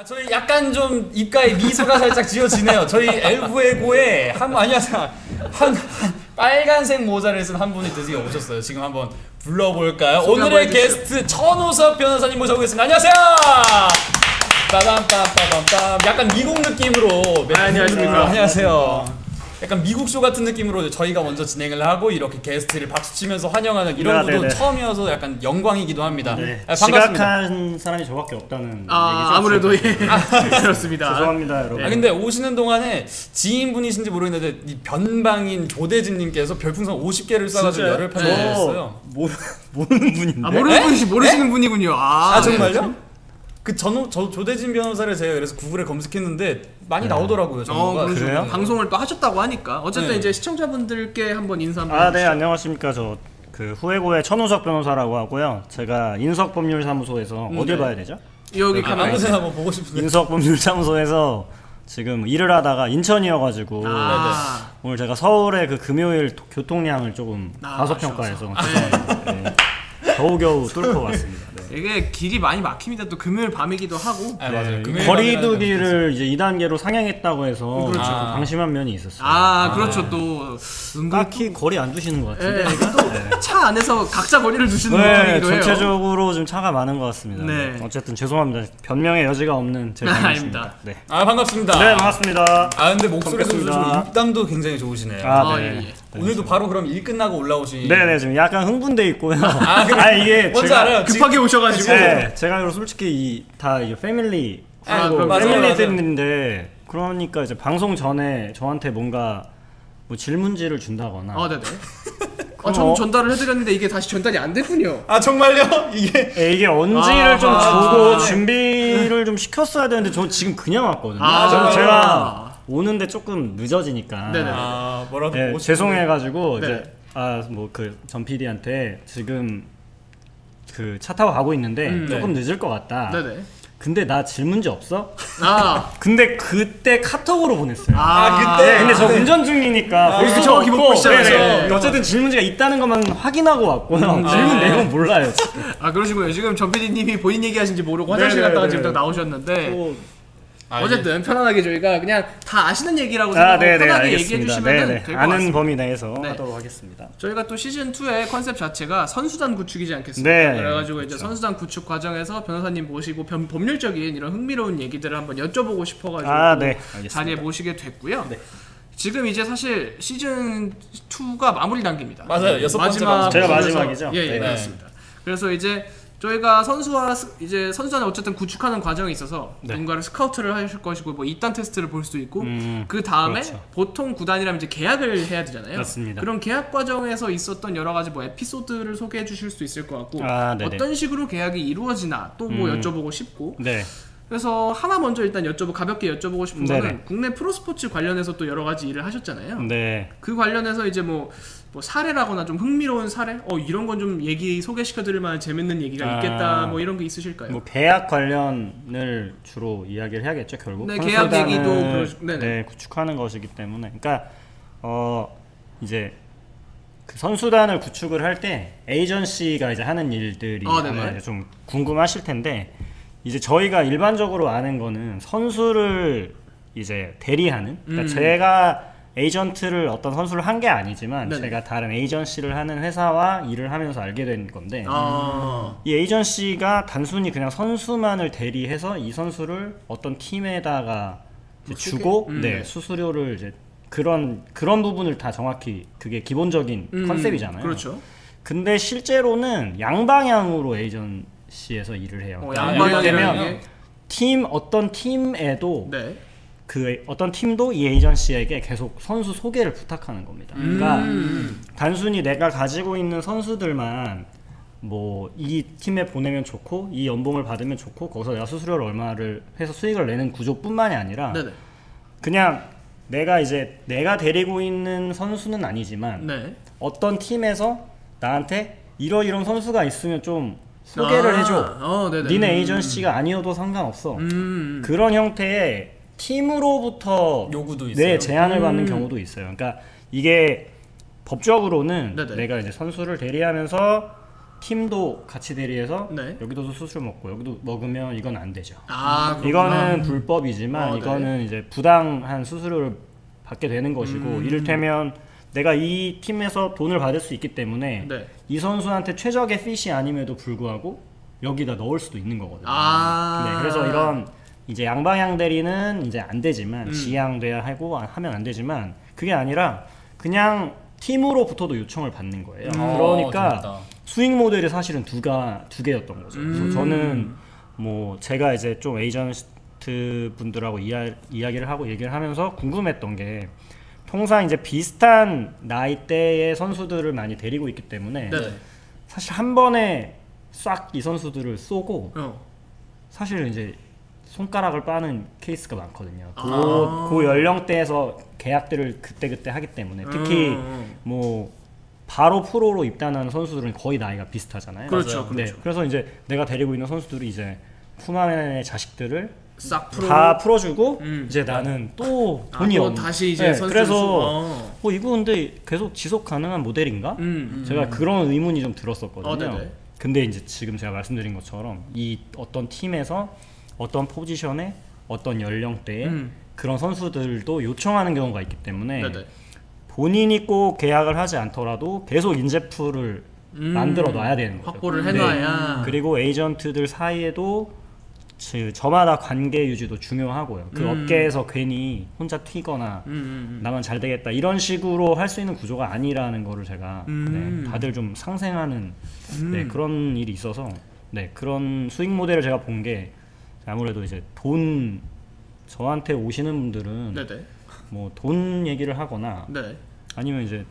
저희 약간 좀 입가에 미소가 살짝 지어지네요. 저희 엘프에고에 한 빨간색 모자를 쓴 한 분이 드디어 오셨어요. 지금 한번 불러볼까요? 오늘의 게스트 천우섭 변호사님 모셔보겠습니다. 안녕하세요. 빠밤빰빰빰빰. 약간 미국 느낌으로. 안녕하십니까. 안녕하세요. 약간 미국 쇼 같은 느낌으로 저희가 먼저 진행을 하고 이렇게 게스트를 박수치면서 환영하는 이런 것도 처음이어서 약간 영광이기도 합니다. 네. 반갑습니다. 지각한 사람이 저밖에 없다는 얘기죠. 아무래도 예. 그렇습니다. 죄송합니다, 여러분. 근데 오시는 동안에 지인분이신지 모르겠는데 이 변방인 조대진님께서 별풍선 50개를 쏴가지고 열을 받으셨어요. 모르는 분인데. 모르시는 분이군요. 정말요? 조대진 변호사를 제가 그래서 구글에 검색했는데 많이 나오더라고요. 정보가. 그래요? 방송을 또 하셨다고 하니까 어쨌든 이제 시청자분들께 한번 인사 한번 해주시죠. 네, 안녕하십니까. 저 그 후에고의 천우석 변호사라고 하고요. 제가 인석법률사무소에서 어딜 봐야 되죠? 여기 아무 데나 한번 보고 싶은데. 인석법률사무소에서 지금 일을 하다가 인천이어가지고 오늘 제가 서울의 그 금요일 교통량을 조금 과소평가해서 겨우겨우 뚫고 왔습니다. 네. 이게 길이 많이 막힙니다. 또 금요일 밤이기도 하고. 맞아요. 거리두기를 이제 2단계로 상향했다고 해서 그렇죠. 방심한 면이 있었어요. 그렇죠. 또 딱히 거리 안 두시는 것 같은데. 또 차 안에서 각자 거리를 두시는 분위기도 해요. 전체적으로 좀 차가 많은 것 같습니다. 네. 어쨌든 죄송합니다. 변명의 여지가 없는 제 잘못입니다. 네. 반갑습니다. 네, 반갑습니다. 근데 목소리도 좋으시고 입담도 굉장히 좋으시네요. 네. 오늘도 바로 그럼 일 끝나고 올라오신. 네네, 지금 약간 흥분돼 있고요. 이게 뭔지 알아요. 급하게 오셔가지고. 네, 제가 솔직히 다 이게 패밀리 패밀리 때문인데 그러니까 이제 방송 전에 저한테 뭔가 뭐 질문지를 준다거나. 네네. 전 전달을 해드렸는데 이게 다시 전달이 안 됐군요. 정말요? 이게 언지를 좀 주고 준비를 좀 시켰어야 되는데 저 지금 그냥 왔거든요. 제가 오는데 조금 늦어지니까. 네네. 뭐라도 죄송해가지고 이제 뭐 그 전 PD한테 지금 그 차 타고 가고 있는데 조금 늦을 것 같다. 네네. 근데 나 질문지 없어? 근데 그때 카톡으로 보냈어요. 그때? 근데 저 운전 중이니까 벌써 저 기본 포지션에서 어쨌든 질문지가 있다는 것만 확인하고 왔고요. 질문 내용은 몰라요. 지금. 그러시고요. 지금 전 PD님이 본인 얘기하신지 모르고 화장실 갔다가 지금 딱 나오셨는데 어쨌든 편안하게 저희가 그냥 다 아시는 얘기라고 생각하고 편하게 얘기해 주시면 될 것 같습니다. 아는 범위 내에서 하도록 하겠습니다. 저희가 또 시즌2의 컨셉 자체가 선수단 구축이지 않겠습니까? 그래가지고 이제 선수단 구축 과정에서 변호사님 모시고 법률적인 이런 흥미로운 얘기들을 한번 여쭤보고 싶어가지고 자리에 모시게 됐고요. 지금 이제 사실 시즌2가 마무리 단계입니다. 맞아요. 6번째 제가 마지막이죠? 예, 그렇습니다. 그래서 이제 저희가 선수단을 어쨌든 구축하는 과정에 있어서 누군가를 스카우트를 하실 것이고 뭐 입단 테스트를 볼 수도 있고 그 다음에 보통 구단이라면 이제 계약을 해야 되잖아요. 맞습니다. 그런 계약 과정에서 있었던 여러 가지 뭐 에피소드를 소개해 주실 수 있을 것 같고 어떤 식으로 계약이 이루어지나 또 뭐 여쭤보고 싶고 그래서 하나 먼저 일단 가볍게 여쭤보고 싶은 거는 국내 프로스포츠 관련해서 또 여러 가지 일을 하셨잖아요. 그 관련해서 이제 뭐 사례라거나 좀 흥미로운 사례? 이런 건 좀 소개시켜드릴 만한 재밌는 얘기가 있겠다 뭐 이런 게 있으실까요? 뭐 계약 관련을 주로 이야기를 해야겠죠, 결국. 계약 얘기도 구축하는 것이기 때문에. 그러니까 이제 그 선수단을 구축을 할 때 에이전시가 이제 하는 일들이 아마 좀 궁금하실 텐데 이제 저희가 일반적으로 아는 거는 선수를 이제 대리하는 그러니까 제가 에이전트를 어떤 선수를 한 게 아니지만 제가 다른 에이전시를 하는 회사와 일을 하면서 알게 된 건데 이 에이전시가 단순히 그냥 선수만을 대리해서 이 선수를 어떤 팀에다가 이제 주고 수수료를 이제 그런 부분을 다 정확히 그게 기본적인 컨셉이잖아요. 그렇죠. 근데 실제로는 양방향으로 에이전시에서 일을 해요. 양방향이면 어떤 팀에도 그 어떤 팀도 이 에이전시에게 계속 선수 소개를 부탁하는 겁니다. 그러니까 단순히 내가 가지고 있는 선수들만 뭐 이 팀에 보내면 좋고 이 연봉을 받으면 좋고 거기서 내가 수수료를 얼마를 해서 수익을 내는 구조뿐만이 아니라 그냥 내가 데리고 있는 선수는 아니지만 어떤 팀에서 나한테 이런 선수가 있으면 좀 소개를 해줘. 니네 에이전시가 아니어도 상관없어. 그런 형태의 팀으로부터 요구도 있어요. 제안을 받는 경우도 있어요. 그러니까 이게 법적으로는 내가 이제 선수를 대리하면서 팀도 같이 대리해서 네. 여기도 수수료 먹고 여기도 먹으면 이건 안 되죠. 그렇구나. 이거는 불법이지만 이거는 네. 이제 부당한 수수료를 받게 되는 것이고 이를테면 내가 이 팀에서 돈을 받을 수 있기 때문에 네. 이 선수한테 최적의 핏이 아님에도 불구하고 여기다 넣을 수도 있는 거거든요. 네, 그래서 이런 이제 양방향 대리는 이제 안 되지만 지양돼야 하고 하면 안 되지만 그게 아니라 그냥 팀으로부터도 요청을 받는 거예요. 그러니까 스윙 모델이 사실은 두 개였던 거죠. 그래서 저는 뭐 제가 이제 좀 에이전트 분들하고 이야기를 하고 얘기를 하면서 궁금했던 게 통상 이제 비슷한 나이대의 선수들을 많이 데리고 있기 때문에 사실 한 번에 싹 이 선수들을 쏘고 사실 이제 손가락을 빠는 케이스가 많거든요. 그 연령대에서 계약들을 그때그때 하기 때문에 특히 뭐 바로 프로로 입단하는 선수들은 거의 나이가 비슷하잖아요. 그렇죠. 네, 그래서 이제 내가 데리고 있는 선수들이 이제 푸마맨의 자식들을 싹 다 풀어주고 이제 나는 또 돈이 없는 다시 이제 그래서 이거 근데 계속 지속 가능한 모델인가? 제가 그런 의문이 좀 들었었거든요. 근데 이제 지금 제가 말씀드린 것처럼 이 어떤 팀에서 어떤 포지션에 어떤 연령대에 그런 선수들도 요청하는 경우가 있기 때문에 본인이 꼭 계약을 하지 않더라도 계속 인재풀을 만들어 놔야 되는 거죠. 확보를 해놔야. 그리고 에이전트들 사이에도 저마다 관계 유지도 중요하고요. 그 업계에서 괜히 혼자 튀거나 나만 잘 되겠다 이런 식으로 할 수 있는 구조가 아니라는 거를 제가 다들 좀 상생하는 그런 일이 있어서 그런 수익 모델을 제가 본 게 아무래도 이제 저한테 오시는 분들은 뭐 돈 얘기를 하거나 아니면 이제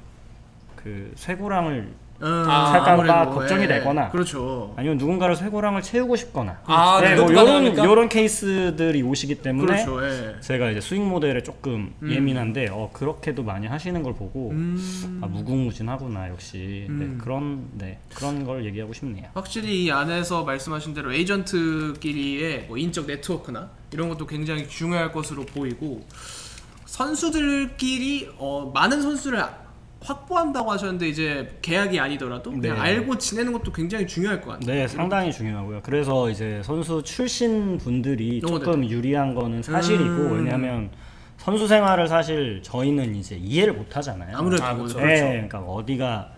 그 쇠고랑을 살까봐 걱정이 되거나 그렇죠. 아니면 누군가를 쇠고랑을 채우고 싶거나 뭐 이런 케이스들이 오시기 때문에 그렇죠. 제가 이제 수익 모델에 조금 예민한데 그렇게도 많이 하시는 걸 보고 무궁무진하구나 역시 그런 걸 얘기하고 싶네요. 확실히 이 안에서 말씀하신 대로 에이전트끼리의 뭐 인적 네트워크나 이런 것도 굉장히 중요할 것으로 보이고 선수들끼리 많은 선수를 확보한다고 하셨는데 이제 계약이 아니더라도 그냥 알고 지내는 것도 굉장히 중요할 것 같아요. 네, 상당히 중요하고요. 그래서 이제 선수 출신 분들이 조금 유리한 거는 사실이고 왜냐하면 선수 생활을 사실 저희는 이제 이해를 못 하잖아요. 아무래도 그렇죠. 그러니까 어디가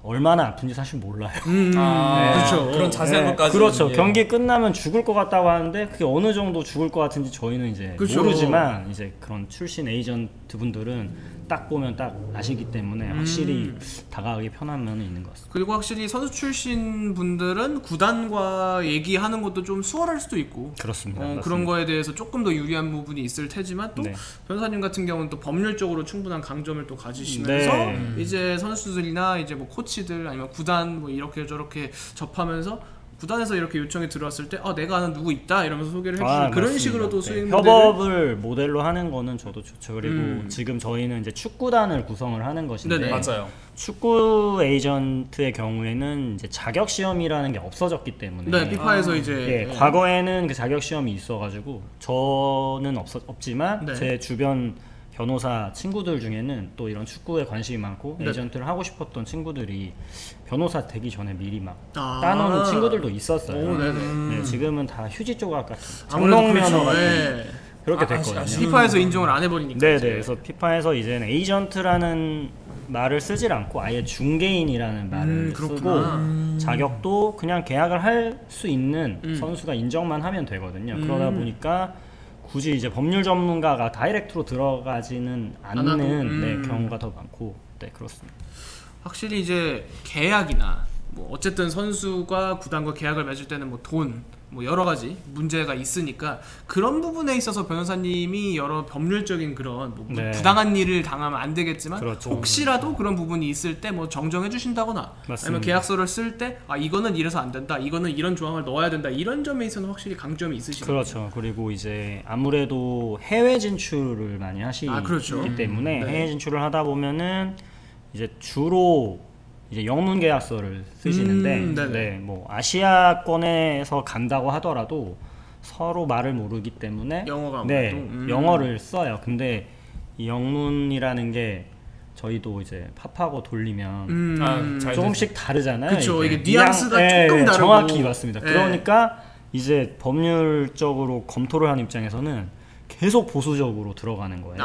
얼마나 아픈지 사실 몰라요. 그렇죠. 그런 자세한 것까지. 그렇죠. 경기 끝나면 죽을 것 같다고 하는데 그게 어느 정도 죽을 것 같은지 저희는 이제 모르지만 이제 그런 출신 에이전트 분들은 딱 보면 딱 아시기 때문에 확실히 다가가기 편한 면은 있는 것 같습니다. 그리고 확실히 선수 출신 분들은 구단과 얘기하는 것도 좀 수월할 수도 있고 그렇습니다. 그런 거에 대해서 조금 더 유리한 부분이 있을 테지만 또 변호사님 같은 경우는 또 법률적으로 충분한 강점을 또 가지시면서 이제 선수들이나 이제 뭐 코치들 아니면 구단 뭐 이렇게 저렇게 접하면서 구단에서 이렇게 요청이 들어왔을 때 내가 아는 누구 있다 이러면서 소개를 해주시는 그런 식으로도 수익 협업을 모델로 하는 거는 저도 좋죠. 그리고 지금 저희는 이제 축구단을 구성을 하는 것인데 맞아요. 축구 에이전트의 경우에는 이제 자격 시험이라는 게 없어졌기 때문에 피파에서 이제 과거에는 그 자격 시험이 있어가지고 저는 없지만 제 주변 변호사 친구들 중에는 또 이런 축구에 관심이 많고 에이전트를 하고 싶었던 친구들이 변호사 되기 전에 미리 막 따놓는 친구들도 있었어요. 지금은 다 휴지 조각 같은 장롱면허 같은 그렇게 됐거든요. 피파에서 인정을 안 해버리니까. 그래서 피파에서 이제는 에이전트라는 말을 쓰질 않고 아예 중개인이라는 말을 쓰고 자격도 그냥 계약을 할 수 있는 선수가 인정만 하면 되거든요. 그러다 보니까 굳이 이제 법률 전문가가 다이렉트로 들어가지는 않는 경우가 더 많고 그렇습니다. 확실히 이제 계약이나 뭐 어쨌든 선수가 구단과 계약을 맺을 때는 뭐 돈 뭐 여러 가지 문제가 있으니까 그런 부분에 있어서 변호사님이 여러 법률적인 그런 뭐 부당한 일을 당하면 안 되겠지만 혹시라도 그런 부분이 있을 때 뭐 정정해 주신다거나 아니면 계약서를 쓸 때 이거는 이래서 안 된다 이거는 이런 조항을 넣어야 된다 이런 점에 있어서는 확실히 강점이 있으시죠. 그렇죠. 그리고 이제 아무래도 해외 진출을 많이 하시기 때문에 해외 진출을 하다 보면은 이제 주로 이제 영문 계약서를 쓰시는데 뭐 아시아권에서 간다고 하더라도 서로 말을 모르기 때문에 영어가 영어를 써요. 근데 이 영문이라는 게 저희도 이제 팝하고 돌리면 조금씩 다르잖아요. 그렇죠. 이게 뉘앙스가 조금 다르고. 정확히 맞습니다. 그러니까 이제 법률적으로 검토를 하는 입장에서는 계속 보수적으로 들어가는 거예요.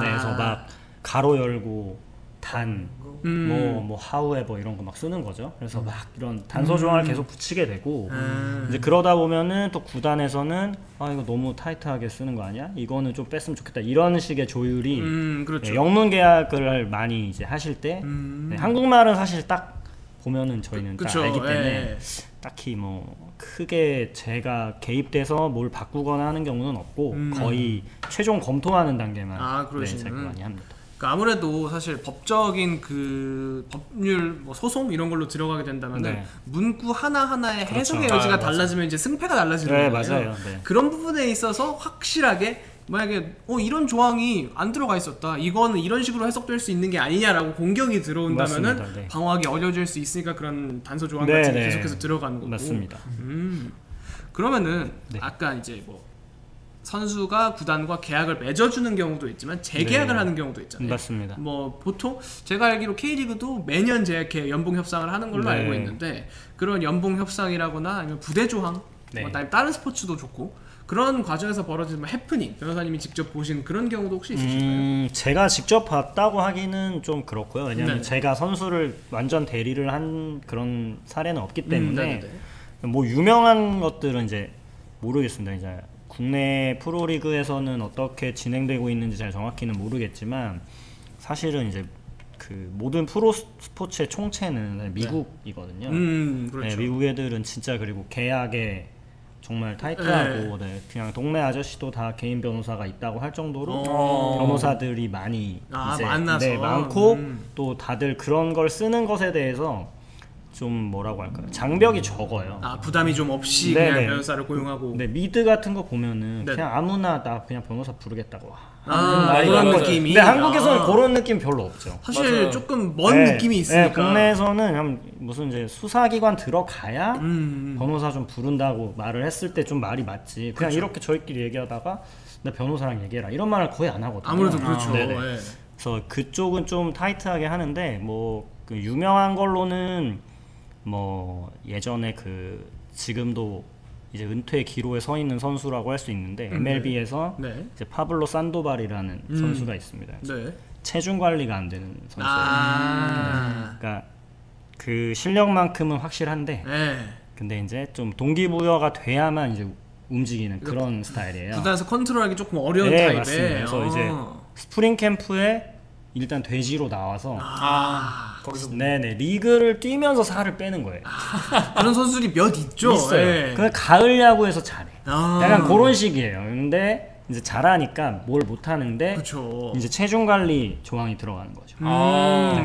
네, 그래서 막 가로 열고 단, 뭐 however 이런 거 막 쓰는 거죠. 그래서 막 이런 단서 조항을 계속 붙이게 되고 이제 그러다 보면은 또 구단에서는 이거 너무 타이트하게 쓰는 거 아니야? 이거는 좀 뺐으면 좋겠다. 이런 식의 조율이 그렇죠. 영문 계약을 많이 이제 하실 때 한국말은 사실 딱 보면은 저희는 딱 알기 때문에 딱히 뭐 크게 제가 개입돼서 뭘 바꾸거나 하는 경우는 없고 거의 최종 검토하는 단계만 제가 많이 합니다. 아무래도 사실 법적인 그 법률 뭐 소송 이런 걸로 들어가게 된다면은 문구 하나하나의 해석의 여지가 달라지면 이제 승패가 달라지는 거예요. 맞아요. 그런 부분에 있어서 확실하게 만약에 이런 조항이 안 들어가 있었다, 이거는 이런 식으로 해석될 수 있는 게 아니냐라고 공격이 들어온다면은 방어하기 어려워질 수 있으니까 그런 단서 조항 같은 게 계속해서 들어가는 거고. 맞습니다. 그러면은 아까 이제 뭐 선수가 구단과 계약을 맺어주는 경우도 있지만 재계약을 하는 경우도 있잖아요. 맞습니다. 뭐 보통 제가 알기로 K리그도 매년 연봉 협상을 하는 걸로 알고 있는데, 그런 연봉 협상이라거나 아니면 부대 조항, 뭐 다른 스포츠도 좋고 그런 과정에서 벌어지는 해프닝, 변호사님이 직접 보신 그런 경우도 혹시 있으실까요? 제가 직접 봤다고 하기는 좀 그렇고요. 왜냐하면 제가 선수를 완전 대리를 한 그런 사례는 없기 때문에 뭐 유명한 것들은 이제 모르겠습니다. 이제 국내 프로리그에서는 어떻게 진행되고 있는지 잘 정확히는 모르겠지만 사실은 이제 그 모든 프로 스포츠의 총체는 미국이거든요. 그렇죠. 미국 애들은 진짜 그리고 계약에 정말 타이트하고 그냥 동네 아저씨도 다 개인 변호사가 있다고 할 정도로 변호사들이 많이 이제 만나서 많고 또 다들 그런 걸 쓰는 것에 대해서 좀 뭐라고 할까요? 장벽이 적어요. 부담이 좀 없이 그냥 변호사를 고용하고. 미드 같은 거 보면은 그냥 아무나 나 그냥 변호사 부르겠다고. 그런 느낌이. 근데 한국에서는 그런 느낌 별로 없죠. 사실 조금 먼 느낌이 있으니까. 국내에서는 무슨 이제 수사기관 들어가야 변호사 좀 부른다고 말을 했을 때 좀 말이 맞지. 그냥 이렇게 저희끼리 얘기하다가 나 변호사랑 얘기해라 이런 말을 거의 안 하거든요. 아무래도 그렇죠. 그래서 그쪽은 좀 타이트하게 하는데 뭐 그 유명한 걸로는 뭐 예전에 그 지금도 이제 은퇴 기로에 서 있는 선수라고 할 수 있는데 MLB에서 이제 파블로 산도발이라는 선수가 있습니다. 체중 관리가 안 되는 선수예요. 그러니까 그 실력만큼은 확실한데 근데 이제 좀 동기부여가 돼야만 이제 움직이는 그런 스타일이에요. 구단에서 컨트롤하기 조금 어려운 타입의. 맞습니다. 그래서 이제 스프링 캠프에 일단 돼지로 나와서 거기서 리그를 뛰면서 살을 빼는 거예요. 그런 선수들이 몇 있죠. 있어요. 그 가을 야구에서 잘해. 약간 그런 식이에요. 근데 이제 잘하니까 뭘 못하는데 이제 체중 관리 조항이 들어가는 거죠.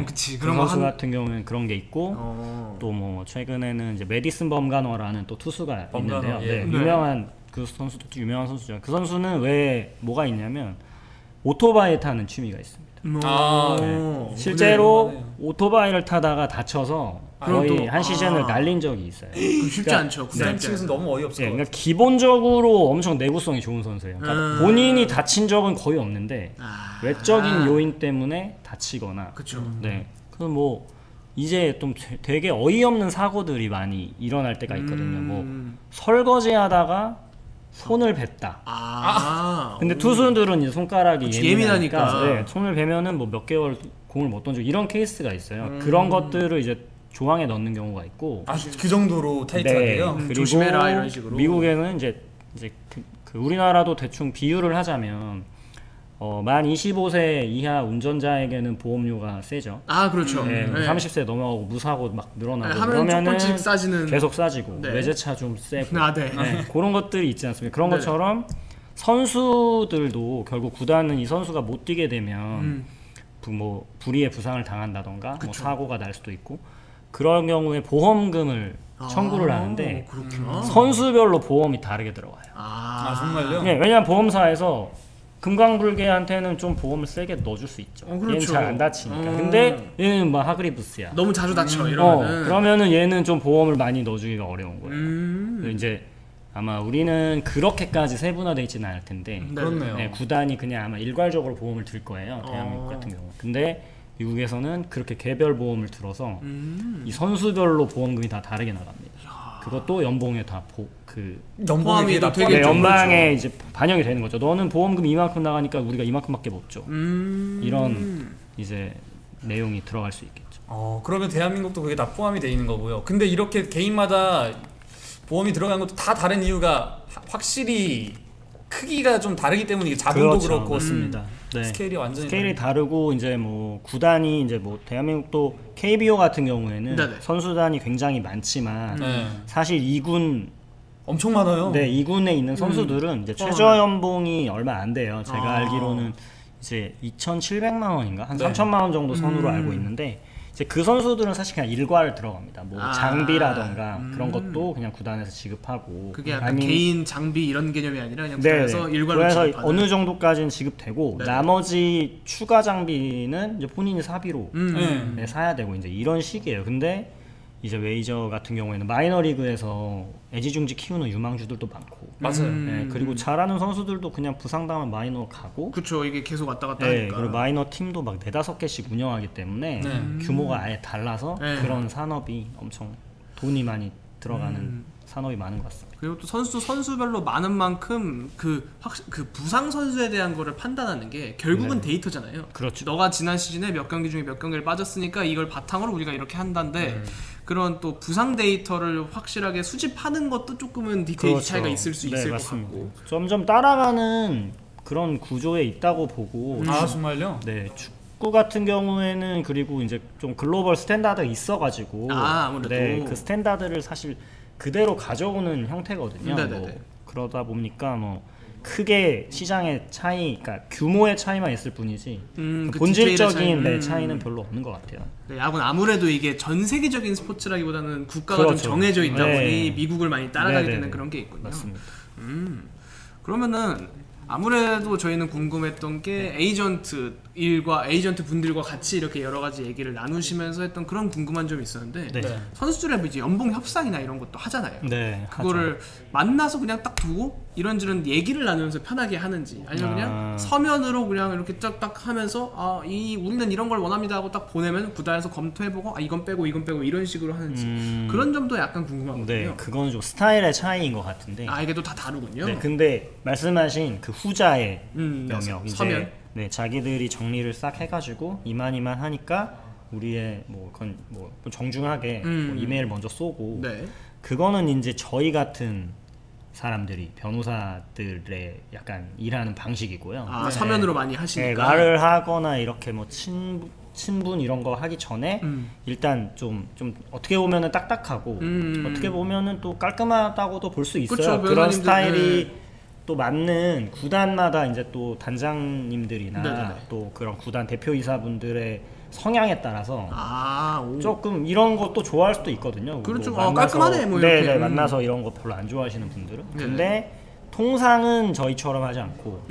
그치. 그런 선수 같은 경우는 그런 게 있고 또 뭐 최근에는 이제 메디슨 범가너라는 또 투수가 있는데요. 유명한 그 선수도 유명한 선수죠. 그 선수는 왜 뭐가 있냐면 오토바이 타는 취미가 있습니다. 실제로 오토바이를 타다가 다쳐서 거의 한 시즌을 날린 적이 있어요. 쉽지 않죠. 구단 측에서 너무 어이없을 것 그러니까 기본적으로 엄청 내구성이 좋은 선수예요. 그러니까 본인이 다친 적은 거의 없는데 외적인 요인 때문에 다치거나. 그럼 뭐 이제 좀 되게 어이없는 사고들이 많이 일어날 때가 있거든요. 뭐 설거지하다가 손을 뱉다. 근데 투수들은 이제 손가락이 예민하니까 손을 베면은 뭐 몇 개월 공을 못 던지고 이런 케이스가 있어요. 그런 것들을 이제 조항에 넣는 경우가 있고. 그 정도로 타이트하게요? 그리고 조심해라 이런 식으로. 미국에는 이제 그 우리나라도 대충 비유를 하자면 만 25세 이하 운전자에게는 보험료가 세죠. 그렇죠. 30세 넘어가고 무사고 막 늘어나고 그러면은 조금씩 싸지는. 계속 싸지고 외제차 좀 세고 그런 것들이 있지 않습니까? 그런 것처럼 선수들도 결국 구단은 이 선수가 못 뛰게 되면 뭐 불의의 부상을 당한다던가 뭐 사고가 날 수도 있고 그런 경우에 보험금을 청구를 하는데 선수별로 보험이 다르게 들어가요. 정말요? 왜냐면 보험사에서 금강불개한테는 좀 보험을 세게 넣어줄 수 있죠. 얘는 잘 안 다치니까. 근데 얘는 막 하그리부스야. 너무 자주 다쳐 이러면은. 그러면은 얘는 좀 보험을 많이 넣어주기가 어려운 거예요. 이제 아마 우리는 그렇게까지 세분화되어 있지는 않을 텐데 그렇네요. 네, 구단이 그냥 아마 일괄적으로 보험을 들 거예요. 대한민국 같은 경우. 근데 미국에서는 그렇게 개별 보험을 들어서 이 선수별로 보험금이 다 다르게 나갑니다. 그것도 연봉에 다 연봉이 다 되게 연방에 이제 반영이 되는 거죠. 너는 보험금 이만큼 나가니까 우리가 이만큼밖에 못 줘. 이런 이제 내용이 들어갈 수 있겠죠. 그러면 대한민국도 그게 다 포함이 돼 있는 거고요. 근데 이렇게 개인마다 보험이 들어간 것도 다 다른 이유가 확실히 크기가 좀 다르기 때문에 이게 자본도 그렇죠. 그렇고 맞습니다. 네. 스케일이 완전히 스케일이 다르고 이제 뭐 구단이 이제 뭐 대한민국도 KBO 같은 경우에는 네네. 선수단이 굉장히 많지만 사실 2군 엄청 많아요. 네, 2군에 있는 선수들은 이제 최저 연봉이 얼마 안 돼요. 제가 알기로는 이제 2,700만 원인가 한 3천만 원 정도 선으로 알고 있는데 이제 그 선수들은 사실 그냥 일괄 들어갑니다. 뭐 장비라던가 그런 것도 그냥 구단에서 지급하고 그게 약간 개인 장비 이런 개념이 아니라 그냥 구단에서 일괄로 그래서 지급하는. 어느 정도까지는 지급되고 나머지 추가 장비는 이제 본인이 사비로 네, 사야 되고 이제 이런 식이에요. 근데 이제 메이저 같은 경우에는 마이너리그에서 애지중지 키우는 유망주들도 많고 맞아요. 네, 그리고 잘하는 선수들도 그냥 부상당하면 마이너 가고 그렇죠. 이게 계속 왔다 갔다 네, 하니까. 그리고 마이너 팀도 막 4-5개씩 운영하기 때문에 규모가 아예 달라서 그런 산업이 엄청 돈이 많이 들어가는 산업이 많은 것 같습니다. 그리고 또 선수별로 많은 만큼 그 부상 선수에 대한 거를 판단하는 게 결국은 데이터잖아요. 그렇죠. 너가 지난 시즌에 몇 경기 중에 몇 경기를 빠졌으니까 이걸 바탕으로 우리가 이렇게 한다는데 그런 또 부상 데이터를 확실하게 수집하는 것도 조금은 디테일 그렇죠. 차이가 있을 수 있을 것 맞습니다. 같고 점점 따라가는 그런 구조에 있다고 보고 정말요? 네, 축구 같은 경우에는 그리고 이제 좀 글로벌 스탠다드가 있어가지고 아무래도 네, 그 스탠다드를 사실 그대로 가져오는 형태거든요. 뭐 그러다 보니까 뭐 크게 시장의 차이, 그러니까 규모의 차이만 있을 뿐이지 그 본질적인 차이는 별로 없는 것 같아요. 네, 야구는 아무래도 이게 전 세계적인 스포츠라기보다는 국가가 좀 정해져 있다 보니 미국을 많이 따라가게 되는 그런 게 있군요. 맞습니다. 그러면은 아무래도 저희는 궁금했던 게 에이전트 일과 에이전트 분들과 같이 이렇게 여러 가지 얘기를 나누시면서 했던 그런 궁금한 점이 있었는데 선수들의 이제 연봉 협상이나 이런 것도 하잖아요. 그거를 만나서 그냥 딱 두고 이런저런 얘기를 나누면서 편하게 하는지 아니면 그냥 서면으로 그냥 이렇게 딱 하면서 우리는 이런 걸 원합니다 하고 딱 보내면 구단에서 검토해보고 이건 빼고 이런 식으로 하는지 그런 점도 약간 궁금하거든요. 네, 그건 좀 스타일의 차이인 것 같은데 이게 또 다 다르군요. 네, 근데 말씀하신 그 후자의 영역 서면 네, 자기들이 정리를 싹 해가지고 이만 하니까 우리의 뭐 정중하게 뭐 이메일 먼저 쏘고 그거는 이제 저희 같은 사람들이 변호사들의 약간 일하는 방식이고요. 서면으로 많이 하시니까. 네, 말을 하거나 이렇게 뭐 친분 이런 거 하기 전에 일단 좀 어떻게 보면은 딱딱하고 어떻게 보면은 또 깔끔하다고도 볼 수 있어요. 그쵸, 그런 스타일이 또 맞는 구단마다 이제 또 단장님들이나 또 그런 구단 대표이사분들의 성향에 따라서 조금 이런 것도 좋아할 수도 있거든요. 그렇죠. 뭐 깔끔하네 뭐 이렇게. 네, 만나서 이런 거 별로 안 좋아하시는 분들은. 근데 통상은 저희처럼 하지 않고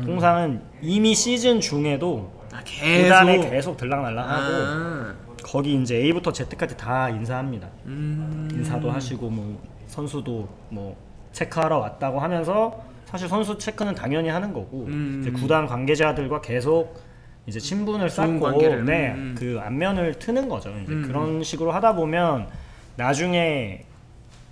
통상은 이미 시즌 중에도 구단에 계속 들락날락하고 거기 이제 A부터 Z까지 다 인사합니다. 인사도 하시고 뭐 선수도 뭐 체크하러 왔다고 하면서 사실 선수 체크는 당연히 하는 거고 이제 구단 관계자들과 계속 이제 친분을 쌓고 그 안면을 트는 거죠. 이제 그런 식으로 하다 보면 나중에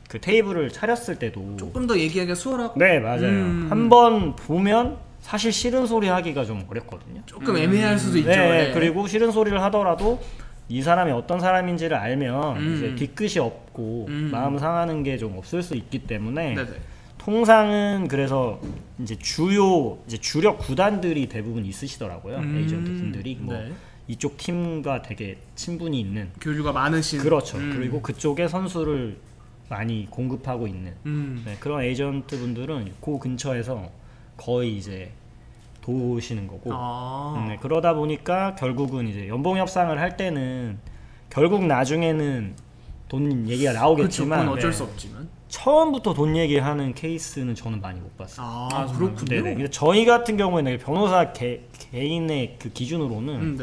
그 테이블을 차렸을 때도 조금 더 얘기하기가 수월하고 네, 맞아요. 한번 보면 사실 싫은 소리 하기가 좀 어렵거든요. 조금 애매할 수도 있죠. 그리고 싫은 소리를 하더라도 이 사람이 어떤 사람인지를 알면 이제 뒤끝이 없고 마음 상하는 게 좀 없을 수 있기 때문에 통상은 그래서 이제 주력 구단들이 대부분 있으시더라고요. 에이전트 분들이 뭐 이쪽 팀과 되게 친분이 있는 교류가 많으신 그렇죠. 그리고 그쪽에 선수를 많이 공급하고 있는 그런 에이전트 분들은 그 근처에서 거의 이제 도우시는 거고 그러다 보니까 결국은 이제 연봉 협상을 할 때는 결국 나중에는 돈 얘기가 나오겠지만 그건 어쩔 수 없지만 처음부터 돈 얘기하는 케이스는 저는 많이 못 봤어요. 그렇군요. 근데 저희 같은 경우에는 변호사 개인의 그 기준으로는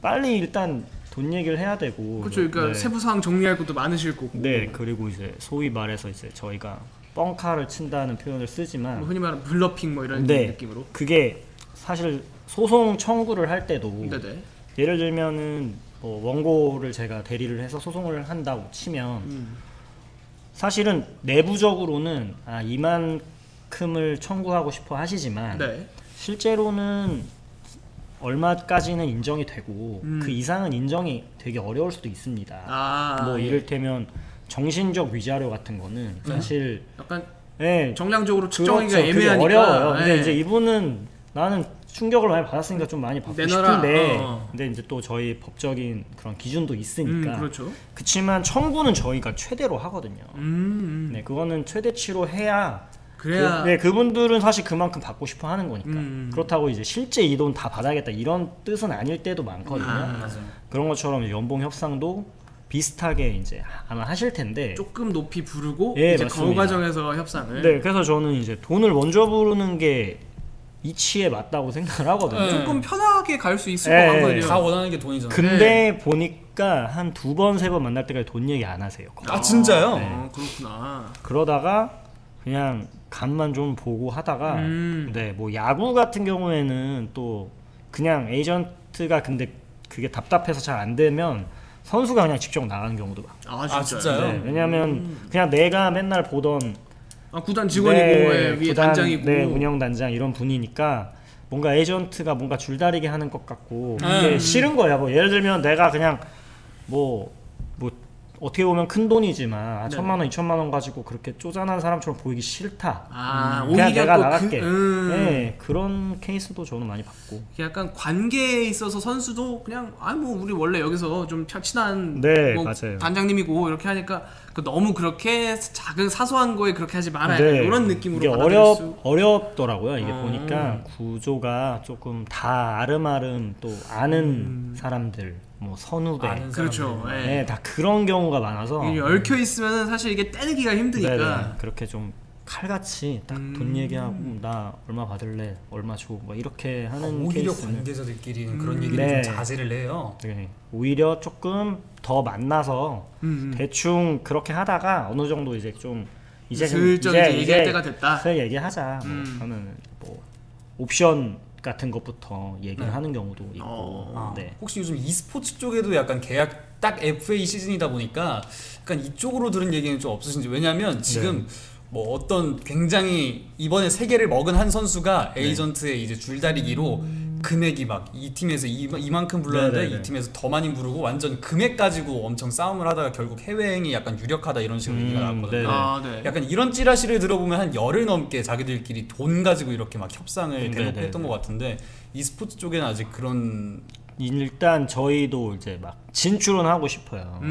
빨리 일단 돈 얘기를 해야 되고 그렇죠. 그러니까 세부 사항 정리할 것도 많으실 거고. 그리고 이제 소위 말해서 이제 저희가 뻥카를 친다는 표현을 쓰지만 뭐 흔히 말하는 블러핑 뭐 이런 느낌으로 그게 사실 소송 청구를 할 때도 네네. 예를 들면은 뭐 원고를 제가 대리를 해서 소송을 한다고 치면 사실은 내부적으로는 이만큼을 청구하고 싶어 하시지만 네. 실제로는 얼마까지는 인정이 되고 그 이상은 인정이 되게 어려울 수도 있습니다. 뭐 이를테면 정신적 위자료 같은 거는 사실 약간 정량적으로 측정하기가 애매하니까 어려워요. 근데 이제 이분은 나는 충격을 많이 받았으니까 좀 많이 받고 싶은데 근데 이제 또 저희 법적인 그런 기준도 있으니까 그렇죠. 그치만 청구는 저희가 최대로 하거든요. 네, 그거는 최대치로 해야 그래야 그분들은 사실 그만큼 받고 싶어 하는 거니까 그렇다고 이제 실제 이 돈 다 받아야겠다 이런 뜻은 아닐 때도 많거든요. 맞아요. 그런 것처럼 연봉 협상도 비슷하게 이제 아마 하실 텐데 조금 높이 부르고 이제 그 과정에서 협상을 그래서 저는 이제 돈을 먼저 부르는 게 이치에 맞다고 생각을 하거든요. 조금 편하게 갈 수 있을 것 같거든요. 다 원하는 게 돈이잖아요. 근데 보니까 한 2번, 3번 만날 때까지 돈 얘기 안 하세요. 진짜요? 그렇구나. 그러다가 그냥 간만 좀 보고 하다가 뭐 야구 같은 경우에는 또 그냥 에이전트가 근데 그게 답답해서 잘 안 되면 선수가 그냥 직접 나가는 경우도 많아요. 진짜요? 왜냐면 그냥 내가 맨날 보던 구단 직원이고 위에 구단, 단장이고 운영 단장 이런 분이니까 뭔가 에이전트가 뭔가 줄다리기 하는 것 같고 이게 싫은 거야. 뭐 예를 들면 내가 그냥 뭐 어떻게 보면 큰 돈이지만 1,000만 원, 2,000만 원 가지고 그렇게 쪼잔한 사람처럼 보이기 싫다. 그냥 내가 나갈게. 그런 케이스도 저는 많이 봤고. 약간 관계에 있어서 선수도 그냥 뭐 우리 원래 여기서 좀 친한 뭐 맞아요. 단장님이고 이렇게 하니까 너무 그렇게 작은 사소한 거에 그렇게 하지 말아야 이런 느낌으로 이게 어렵더라고요. 이게 보니까 구조가 조금 다 아름아름 또 아는 사람들 뭐 선후배 그렇죠. 다 그런 경우가 많아서 얽혀 있으면 사실 이게 떼내기가 힘드니까 그렇게 좀 칼같이 딱 돈 얘기하고 나 얼마 받을래 얼마 줘 뭐 이렇게 하는 오히려 케이스는 관계자들끼리는 그런 얘기를 좀 자제를 해요. 오히려 조금 더 만나서 대충 그렇게 하다가 어느 정도 이제 좀 슬쩍 이제 얘기할 때가 됐다. 슬 얘기하자. 하면 뭐 옵션 같은 것부터 얘기를 하는 경우도 있고. 혹시 요즘 e스포츠 쪽에도 약간 계약 딱 FA 시즌이다 보니까 약간 이쪽으로 들은 얘기는 좀 없으신지. 왜냐면 지금 뭐 어떤 굉장히 이번에 3개를 먹은 한 선수가 에이전트의 이제 줄다리기로 금액이 막 이 팀에서 이만큼 불렀는데 이 팀에서 더 많이 부르고 완전 금액 가지고 엄청 싸움을 하다가 결국 해외행이 약간 유력하다 이런 식으로 얘기가 나왔거든요. 약간 이런 찌라시를 들어보면 한 열흘 넘게 자기들끼리 돈 가지고 이렇게 막 협상을 대놓고 했던 것 같은데 e스포츠 쪽에는 아직 그런 일단 저희도 이제 막 진출은 하고 싶어요.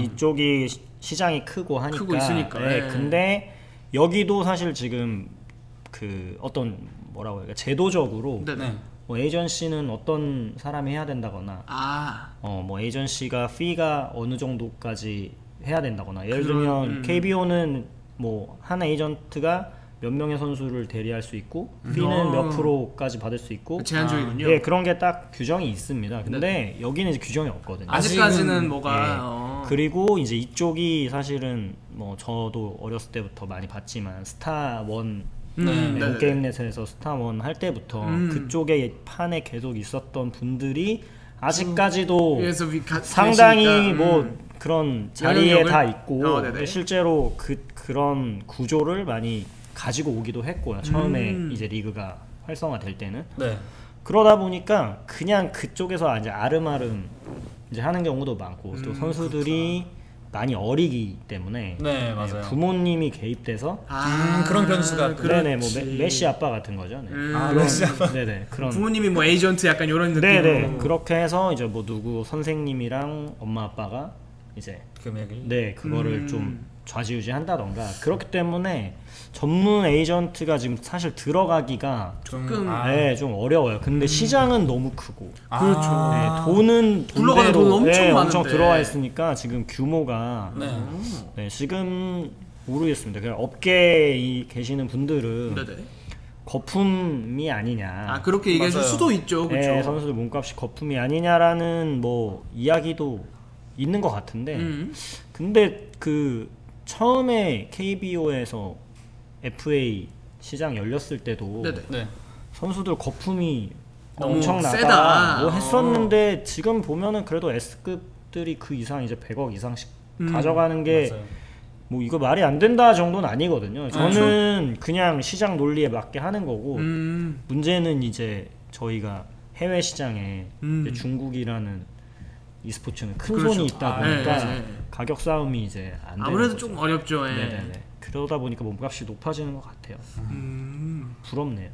이쪽이 시장이 크고 하니까. 크고 있으니까. 근데 여기도 사실 지금 그 어떤 뭐라고 해야 제도적으로 뭐 에이전시는 어떤 사람이 해야 된다거나 뭐 에이전시가 피가 어느 정도까지 해야 된다거나 예를 들면 KBO는 뭐 한 에이전트가 몇 명의 선수를 대리할 수 있고 피는 몇 프로까지 받을 수 있고 제한적이군요. 그런 게 딱 규정이 있습니다. 근데 여기는 이제 규정이 없거든요. 아직까지는 뭐가 그리고 이제 이쪽이 사실은 뭐 저도 어렸을 때부터 많이 봤지만 스타원 게임넷에서 스타원 할 때부터 그쪽에 판에 계속 있었던 분들이 아직까지도 상당히 뭐 그런 자리에 다 있고 실제로 그런 구조를 많이 가지고 오기도 했고요. 처음에 이제 리그가 활성화될 때는 그러다 보니까 그냥 그쪽에서 이제 아름아름 이제 하는 경우도 많고 또 선수들이 많이 어리기 때문에 맞아요. 부모님이 개입돼서 그런 변수가 뭐 메시 아빠 같은 거죠. 메시 아빠. 그런 부모님이 뭐 에이전트 약간 이런 느낌으로 그렇게 해서 이제 뭐 누구 선생님이랑 엄마 아빠가 이제 금액을 그거를 좀 좌지우지한다던가 그렇기 때문에 전문 에이전트가 지금 사실 들어가기가 조금 좀 어려워요. 근데 시장은 너무 크고 그렇죠. 돈은 굴러가는 돈 엄청 들어와 있으니까 지금 규모가 지금 모르겠습니다. 그냥 업계에 계시는 분들은 거품이 아니냐. 그렇게 얘기하실 수도 있죠. 그렇죠. 선수들 몸값이 거품이 아니냐라는 뭐 이야기도 있는 것 같은데 근데 그 처음에 KBO에서 FA 시장 열렸을 때도 네. 선수들 거품이 엄청나다 세다. 뭐 했었는데 지금 보면은 그래도 S급들이 그 이상 이제 100억 이상씩 가져가는 게 뭐 이거 말이 안 된다 정도는 아니거든요. 저는 그냥 시장 논리에 맞게 하는 거고 문제는 이제 저희가 해외 시장에 이제 중국이라는 e스포츠는 큰 손이 있다 보니까 가격 싸움이 이제 안 되는 아무래도 거죠. 좀 어렵죠. 네네네. 그러다 보니까 몸값이 높아지는 것 같아요. 부럽네요.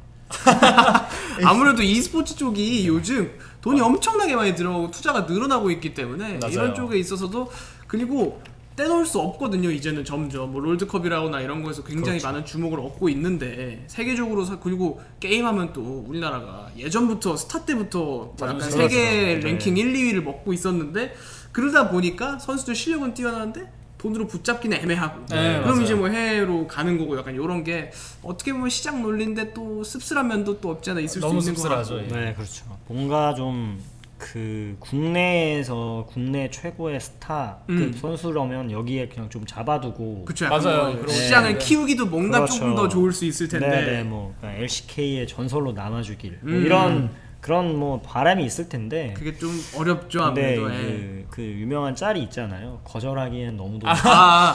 아무래도 e스포츠 쪽이 요즘 돈이 엄청나게 많이 들어가고 투자가 늘어나고 있기 때문에 맞아요. 이런 쪽에 있어서도 그리고 떼놓을 수 없거든요. 이제는 점점 뭐 롤드컵이라거나 이런 거에서 굉장히 그렇죠. 많은 주목을 얻고 있는데 세계적으로 그리고 게임하면 또 우리나라가 예전부터 스타 때부터 약간 세계 랭킹 1, 2위를 먹고 있었는데 그러다 보니까 선수들 실력은 뛰어나는데 돈으로 붙잡기는 애매하고 그럼 맞아요. 이제 뭐 해외로 가는 거고 약간 이런 게 어떻게 보면 시장 논리인데 또 씁쓸한 면도 또 없지 않아 있을 수 있는 것 같고. 네, 그렇죠. 뭔가 좀 그 국내에서 국내 최고의 스타 그 선수라면 여기에 그냥 좀 잡아두고 그쵸, 맞아요. 뭐 시장을 키우기도 뭔가 그렇죠. 조금 더 좋을 수 있을 텐데. 네네, 뭐 LCK의 전설로 남아주길 뭐 이런 그런 뭐 바람이 있을 텐데 그게 좀 어렵죠 근데 아무래도. 그 유명한 짤이 있잖아요. 거절하기엔 너무도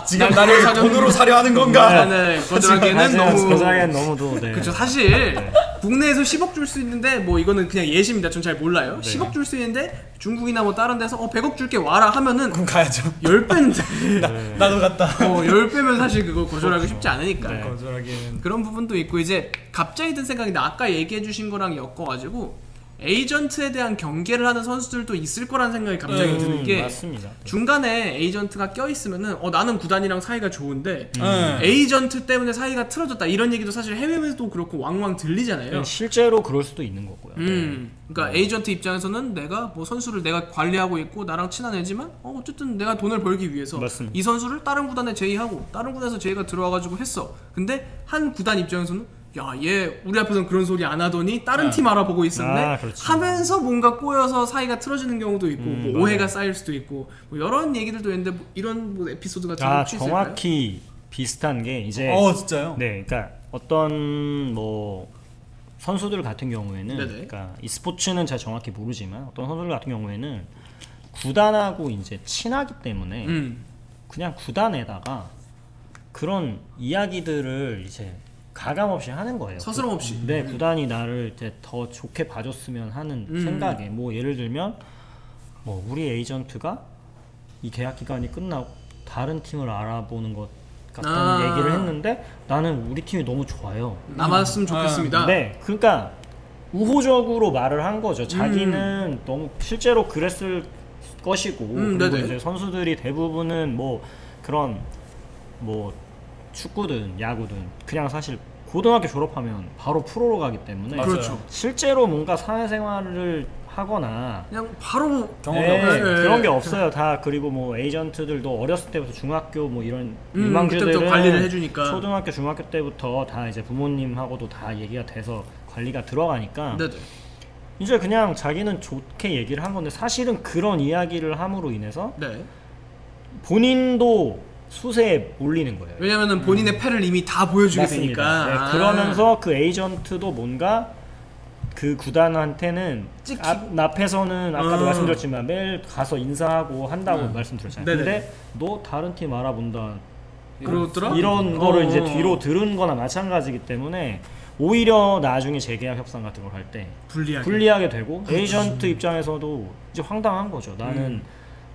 지금 나를 돈으로 사려 하는 건가? 네, 거절하기에는 너무. 거절하기엔 너무도. 네. 그렇죠. 사실 국내에서 10억 줄 수 있는데 뭐 이거는 그냥 예시입니다. 전 잘 몰라요. 10억 줄 수 있는데 중국이나 뭐 다른 데서 100억 줄게 와라 하면은 그럼 가야죠. 10배는 나도 갔다. 10배면 사실 그거 거절하기 쉽지 않으니까. 네. 거절하기에는 그런 부분도 있고 이제 갑자기 든 생각인데 아까 얘기해 주신 거랑 엮어가지고 에이전트에 대한 경계를 하는 선수들도 있을 거라는 생각이 갑자기 드는 게 맞습니다. 중간에 에이전트가 껴있으면은 나는 구단이랑 사이가 좋은데 에이전트 때문에 사이가 틀어졌다 이런 얘기도 사실 해외에서도 그렇고 왕왕 들리잖아요. 실제로 그럴 수도 있는 거고요. 그러니까 에이전트 입장에서는 내가 뭐 선수를 내가 관리하고 있고 나랑 친한 애지만 어쨌든 내가 돈을 벌기 위해서 맞습니다. 이 선수를 다른 구단에 제의하고 다른 구단에서 제의가 들어와가지고 했어. 근데 한 구단 입장에서는 야, 얘 우리 앞에서는 그런 소리 안 하더니 다른 팀 알아보고 있었네 그렇죠. 하면서 뭔가 꼬여서 사이가 틀어지는 경우도 있고 뭐 오해가 쌓일 수도 있고 뭐 이런 얘기들도 있는데 뭐 이런 뭐 에피소드 같은 거 혹시 있을까요? 정확히 비슷한 게 이제 진짜요? 네, 그러니까 어떤 뭐 선수들 같은 경우에는 네네. 그러니까 e스포츠는 잘 정확히 모르지만 어떤 선수들 같은 경우에는 구단하고 이제 친하기 때문에 그냥 구단에다가 그런 이야기들을 이제 가감 없이 하는 거예요. 서스럼 없이. 네, 구단이 나를 이제 더 좋게 봐줬으면 하는 생각에 뭐 예를 들면 뭐 우리 에이전트가 이 계약 기간이 끝나고 다른 팀을 알아보는 것 같다는 얘기를 했는데 나는 우리 팀이 너무 좋아요. 남았으면 좋겠습니다. 네, 그러니까 우호적으로 말을 한 거죠. 자기는 너무 실제로 그랬을 것이고 그리고 이제 선수들이 대부분은 뭐 그런 뭐 축구든 야구든 그냥 사실 고등학교 졸업하면 바로 프로로 가기 때문에 그렇죠. 실제로 뭔가 사회생활을 하거나 그냥 바로 그런 게 없어요. 다 그리고 뭐 에이전트들도 어렸을 때부터 중학교 뭐 이런 유망주들은 그때부터 관리를 해주니까 초등학교 중학교 때부터 다 이제 부모님하고도 다 얘기가 돼서 관리가 들어가니까 이제 그냥 자기는 좋게 얘기를 한 건데 사실은 그런 이야기를 함으로 인해서 본인도 수세에 몰리는 거예요. 왜냐면은 본인의 패를 이미 다 보여주게 맞습니다. 되니까. 네, 그러면서 그 에이전트도 뭔가 그 구단한테는 앞에서는 아까도 말씀드렸지만 매일 가서 인사하고 한다고 말씀드렸잖아요. 근데 너 다른 팀 알아본다 그러더라? 이런 거를 이제 뒤로 들은 거나 마찬가지이기 때문에 오히려 나중에 재계약 협상 같은 걸 할 때 불리하게 되고 에이전트 입장에서도 이제 황당한 거죠. 나는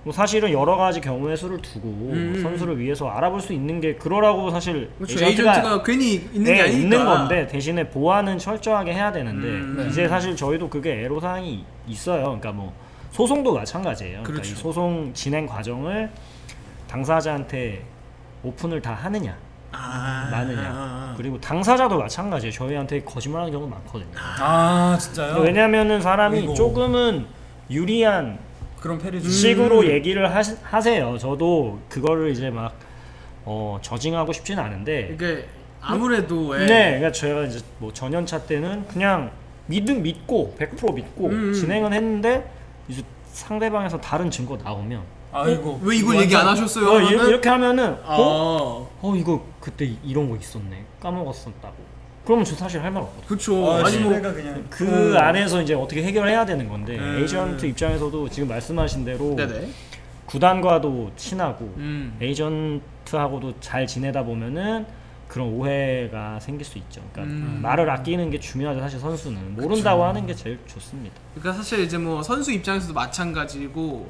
뭐 사실은 여러 가지 경우의 수를 두고 선수를 위해서 알아볼 수 있는 게 그러라고 사실 그렇죠. 에이전트가 괜히 있는 게 아니니까 있는 건데 대신에 보완은 철저하게 해야 되는데 이제 사실 저희도 그게 애로사항이 있어요. 그러니까 뭐 소송도 마찬가지예요. 그러니까 이 소송 진행 과정을 당사자한테 오픈을 다 하느냐 마느냐 그리고 당사자도 마찬가지예요. 저희한테 거짓말하는 경우가 많거든요. 진짜요? 왜냐면은 사람이 조금은 유리한 그런 식으로 얘기를 하세요. 저도 그거를 이제 막 저징하고 싶지는 않은데 이게 아무래도 그러니까 제가 이제 뭐 전연차 때는 그냥 믿고 100% 믿고 진행은 했는데 이제 상대방에서 다른 증거 나오면 아이고 왜 이걸 얘기 안 하셨어요? 이렇게 하면은 이거 그때 이런 거 있었네 까먹었었다고. 그러면 저 사실 할 말 없거든요. 그쵸. 아니 뭐 그냥 그 안에서 이제 어떻게 해결해야 되는 건데 에이전트 입장에서도 지금 말씀하신 대로 네네. 구단과도 친하고 에이전트하고도 잘 지내다 보면은 그런 오해가 생길 수 있죠. 그러니까 말을 아끼는 게 중요하죠. 사실 선수는 모른다고 하는 게 제일 좋습니다. 그러니까 사실 이제 뭐 선수 입장에서도 마찬가지고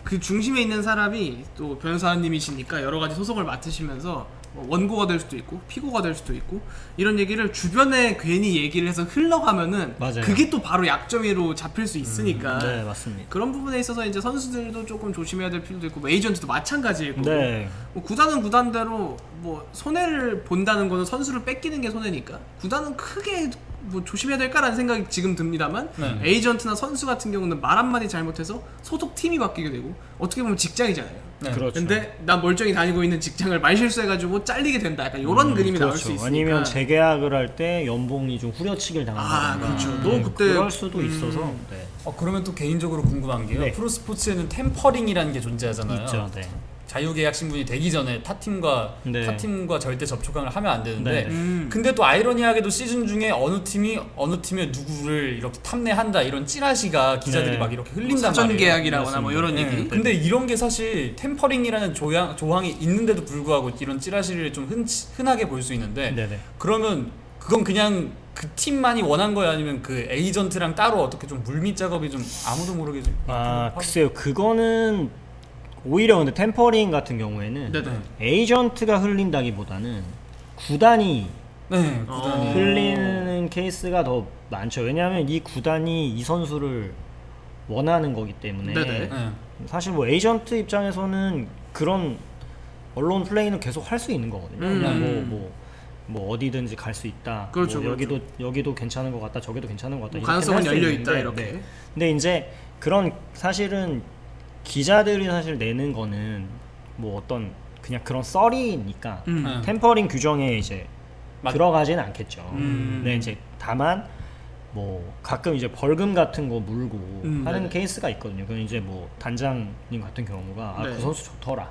그 중심에 있는 사람이 또 변호사님이시니까 여러 가지 소송을 맡으시면서 원고가 될 수도 있고 피고가 될 수도 있고 이런 얘기를 주변에 괜히 얘기를 해서 흘러가면은 맞아요. 그게 또 바로 약점으로 잡힐 수 있으니까 네, 맞습니다. 그런 부분에 있어서 이제 선수들도 조금 조심해야 될 필요도 있고 뭐 에이전트도 마찬가지일 거고 네. 뭐 구단은 구단대로 뭐 손해를 본다는 거는 선수를 뺏기는 게 손해니까 구단은 크게 뭐 조심해야 될까라는 생각이 지금 듭니다만 에이전트나 선수 같은 경우는 말 한마디 잘못해서 소속 팀이 바뀌게 되고 어떻게 보면 직장이잖아요. 네. 그렇죠. 근데 난 멀쩡히 다니고 있는 직장을 말실수해가지고 잘리게 된다. 약간 이런 그림이 나올 수 있으니까. 아니면 재계약을 할 때 연봉이 좀 후려치기를 당한다든가. 그렇죠. 네, 그때 그럴 수도 있어서. 네. 그러면 또 개인적으로 궁금한 게요. 네. 프로스포츠에는 템퍼링이라는 게 존재하잖아요. 있죠. 네. 자유계약 신분이 되기 전에 타팀과 절대 접촉을 하면 안 되는데 근데 또 아이러니하게도 시즌 중에 어느 팀의 누구를 이렇게 탐내한다 이런 찌라시가 기자들이 막 이렇게 흘린단 말이에요. 사전 계약이라거나 뭐 이런 얘기. 근데 이런 게 사실 템퍼링이라는 조항이 있는데도 불구하고 이런 찌라시를 좀 흔하게 볼 수 있는데 그러면 그건 그냥 그 팀만이 원한 거야 아니면 그 에이전트랑 따로 어떻게 좀 물밑 작업이 좀 아무도 모르게 좀 글쎄요. 그거는 오히려 근데 템퍼링 같은 경우에는 에이전트가 흘린다기보다는 구단이 흘리는 케이스가 더 많죠. 왜냐하면 이 구단이 이 선수를 원하는 거기 때문에 사실 뭐 에이전트 입장에서는 그런 언론 플레이는 계속 할 수 있는 거거든요. 뭐 어디든지 갈 수 있다. 그렇죠, 뭐 여기도 괜찮은 것 같다. 저기도 괜찮은 것 같다. 뭐 가능성은 열려 있다 이렇게. 근데 이제 그런 사실은 기자들이 사실 내는 거는 뭐 어떤 그냥 그런 썰이니까 템퍼링 규정에 이제 들어가지는 않겠죠. 근데 이제 다만 뭐 가끔 이제 벌금 같은 거 물고 하는 케이스가 있거든요. 그건 이제 뭐 단장님 같은 경우가 그 선수 좋더라.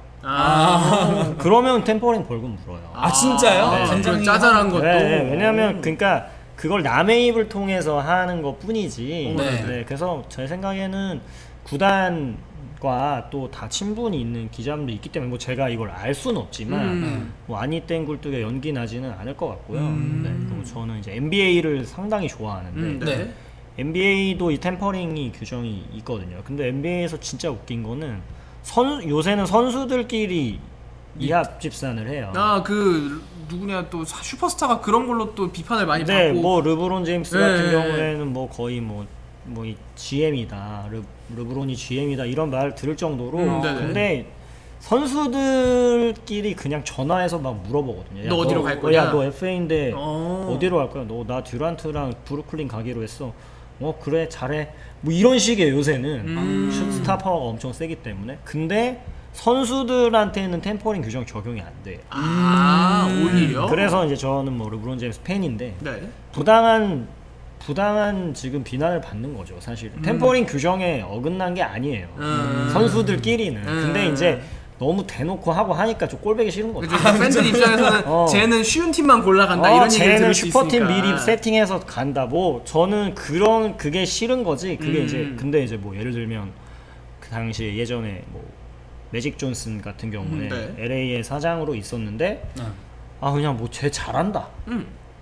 그러면 템퍼링 벌금 물어요. 진짜요? 네. 단장님 짜잘한 것도. 네, 왜냐하면 그러니까 그걸 남의 입을 통해서 하는 것 뿐이지. 그래서 제 생각에는 구단과 또 다 친분이 있는 기자분도 있기 때문에 뭐 제가 이걸 알 수는 없지만 뭐 아니 땡 굴뚝에 연기 나지는 않을 것 같고요. 그리고 저는 이제 NBA를 상당히 좋아하는데 NBA도 이 템퍼링이 규정이 있거든요. 근데 NBA에서 진짜 웃긴 거는 요새는 선수들끼리 이합 집산을 해요. 그 누구냐 또 슈퍼스타가 그런 걸로 또 비판을 많이 받고. 뭐 르브론 제임스 같은 경우에는 뭐 거의 뭐 이 GM이다, 르브론이 GM이다 이런 말 들을 정도로. 근데 선수들끼리 그냥 전화해서 막 물어보거든요. 너 어디로 갈 거냐? 야, 너 FA인데 어디로 갈 거야? 너 나 듀란트랑 브루클린 가기로 했어. 그래 잘해. 뭐 이런 식의 요새는 스타 파워가 엄청 세기 때문에. 근데 선수들한테는 템퍼링 규정 적용이 안 돼. 오히려. 그래서 이제 저는 뭐 르브론 제임스 팬인데 부당한 지금 비난을 받는 거죠. 사실 템퍼링 규정에 어긋난 게 아니에요. 선수들끼리는. 근데 이제 너무 대놓고 하고 하니까 좀 꼴보기 싫은 거죠. 팬들 입장에서는 쟤는 쉬운 팀만 골라간다 이런 얘기를 들을 수 있으니까. 쟤는 슈퍼팀 미리 세팅해서 간다. 뭐 저는 그게 싫은 거지. 그게 이제 근데 이제 뭐 예를 들면 그 당시 예전에 뭐 매직 존슨 같은 경우에 LA의 사장으로 있었는데 그냥 뭐 쟤 잘한다.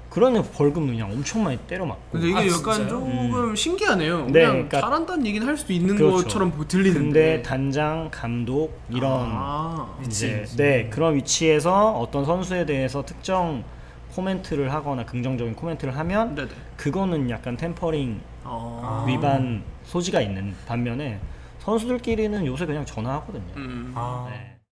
그러면 벌금 그냥 엄청 많이 때려 맞고. 근데 이게 약간 조금 신기하네요. 그냥 그러니까 잘한다는 얘기는 할 수도 있는 것처럼 들리는데. 근데 단장, 감독 이런 이제 그런 위치에서 어떤 선수에 대해서 특정 코멘트를 하거나 긍정적인 코멘트를 하면 그거는 약간 템퍼링 위반 소지가 있는 반면에 선수들끼리는 요새 그냥 전화하거든요.